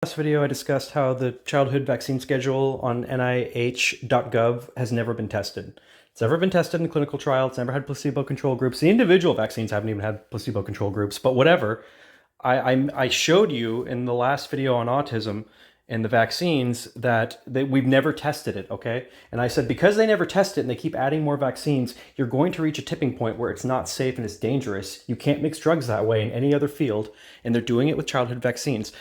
Last video, I discussed how the childhood vaccine schedule on NIH.gov has never been tested. It's never been tested in clinical trial. It's never had placebo control groups. The individual vaccines haven't even had placebo control groups, but whatever. I showed you in the last video on autism and the vaccines that we've never tested it, okay? And I said, because they never test it and they keep adding more vaccines, you're going to reach a tipping point where it's not safe and it's dangerous. You can't mix drugs that way in any other field, and they're doing it with childhood vaccines.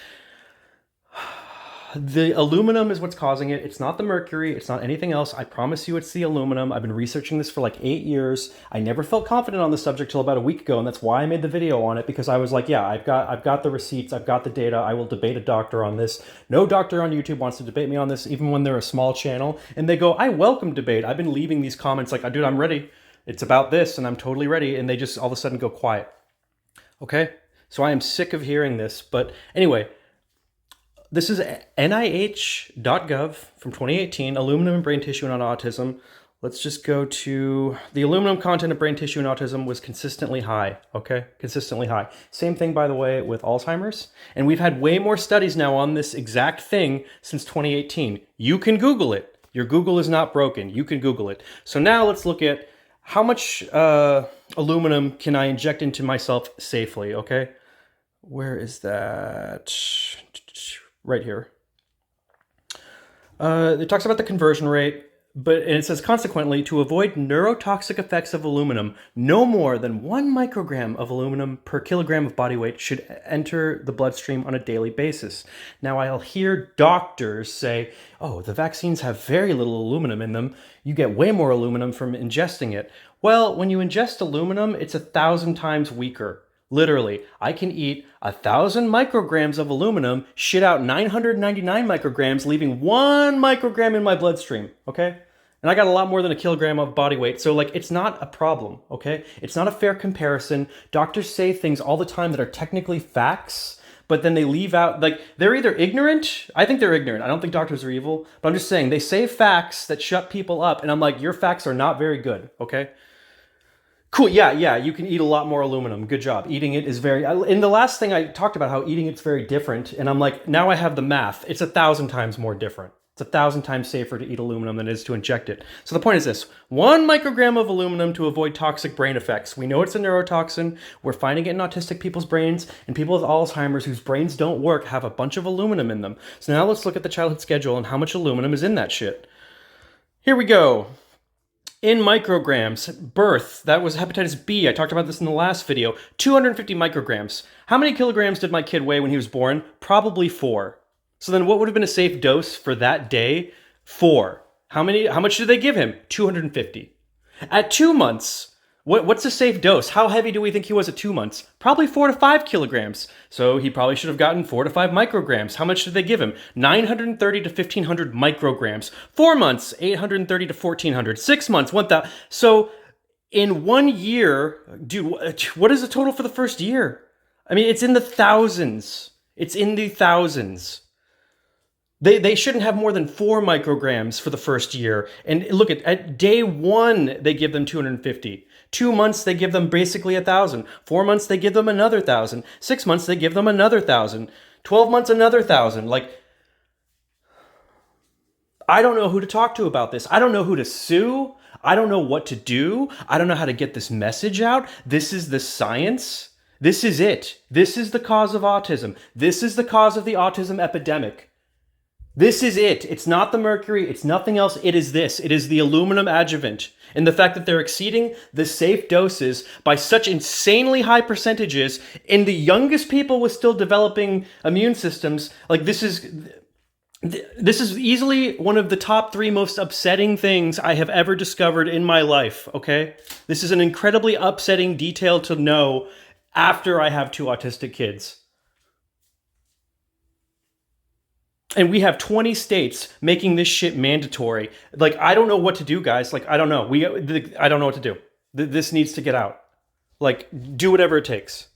The aluminum is what's causing it. It's not the mercury. It's not anything else. I promise you it's the aluminum. I've been researching this for like 8 years. I never felt confident on the subject till about a week ago, and that's why I made the video on it, because I was like, yeah, I've got the receipts. I've got the data. I will debate a doctor on this. No doctor on YouTube wants to debate me on this, even when they're a small channel. And they go, I welcome debate. I've been leaving these comments like, dude, I'm ready. It's about this, and I'm totally ready. And they just all of a sudden go quiet. Okay? So I am sick of hearing this. But anyway, this is NIH.gov from 2018, aluminum in brain tissue and on autism. Let's just go to the aluminum content of brain tissue and autism was consistently high, okay? Consistently high. Same thing, by the way, with Alzheimer's. And we've had way more studies now on this exact thing since 2018. You can Google it. Your Google is not broken. You can Google it. So now let's look at how much aluminum can I inject into myself safely, okay? Where is that? Right here. It talks about the conversion rate, and it says, consequently, to avoid neurotoxic effects of aluminum, no more than 1 microgram of aluminum per kilogram of body weight should enter the bloodstream on a daily basis. Now, I'll hear doctors say, oh, the vaccines have very little aluminum in them. You get way more aluminum from ingesting it. Well, when you ingest aluminum, it's 1,000 times weaker. Literally, I can eat 1,000 micrograms of aluminum, shit out 999 micrograms, leaving 1 microgram in my bloodstream, okay? And I got a lot more than a kilogram of body weight, so like, it's not a problem, okay? It's not a fair comparison. Doctors say things all the time that are technically facts, but then they leave out, like, they're either ignorant. I think they're ignorant. I don't think doctors are evil, but I'm just saying, they say facts that shut people up, and I'm like, your facts are not very good, okay? Cool, yeah, you can eat a lot more aluminum. Good job. Eating it is very... In the last thing, I talked about how eating it's very different, and I'm like, now I have the math. It's 1,000 times more different. It's 1,000 times safer to eat aluminum than it is to inject it. So the point is this: 1 microgram of aluminum to avoid toxic brain effects. We know it's a neurotoxin. We're finding it in autistic people's brains, and people with Alzheimer's whose brains don't work have a bunch of aluminum in them. So now let's look at the childhood schedule and how much aluminum is in that shit. Here we go. In micrograms, birth, that was hepatitis B. I talked about this in the last video. 250 micrograms. How many kilograms did my kid weigh when he was born? Probably 4. So then what would have been a safe dose for that day? 4. How much did they give him? 250. At 2 months, what's a safe dose? How heavy do we think he was at 2 months? Probably 4 to 5 kilograms. So he probably should have gotten 4 to 5 micrograms. How much did they give him? 930 to 1,500 micrograms. 4 months, 830 to 1,400. 6 months, 1,000. So in 1 year, dude, what is the total for the first year? I mean, it's in the thousands. It's in the thousands. They shouldn't have more than 4 micrograms for the first year. And look, at day 1, they give them 250. 2 months, they give them basically 1,000. 4 months, they give them another 1,000. 6 months, they give them another 1,000. 12 months, another 1,000. Like, I don't know who to talk to about this. I don't know who to sue. I don't know what to do. I don't know how to get this message out. This is the science. This is it. This is the cause of autism. This is the cause of the autism epidemic. This is it. It's not the mercury. It's nothing else. It is this. It is the aluminum adjuvant. And the fact that they're exceeding the safe doses by such insanely high percentages in the youngest people with still developing immune systems. Like, this is easily one of the top 3 most upsetting things I have ever discovered in my life, okay? This is an incredibly upsetting detail to know after I have 2 autistic kids. And we have 20 states making this shit mandatory. Like, I don't know what to do, guys. Like, I don't know. I don't know what to do. This needs to get out. Like, do whatever it takes.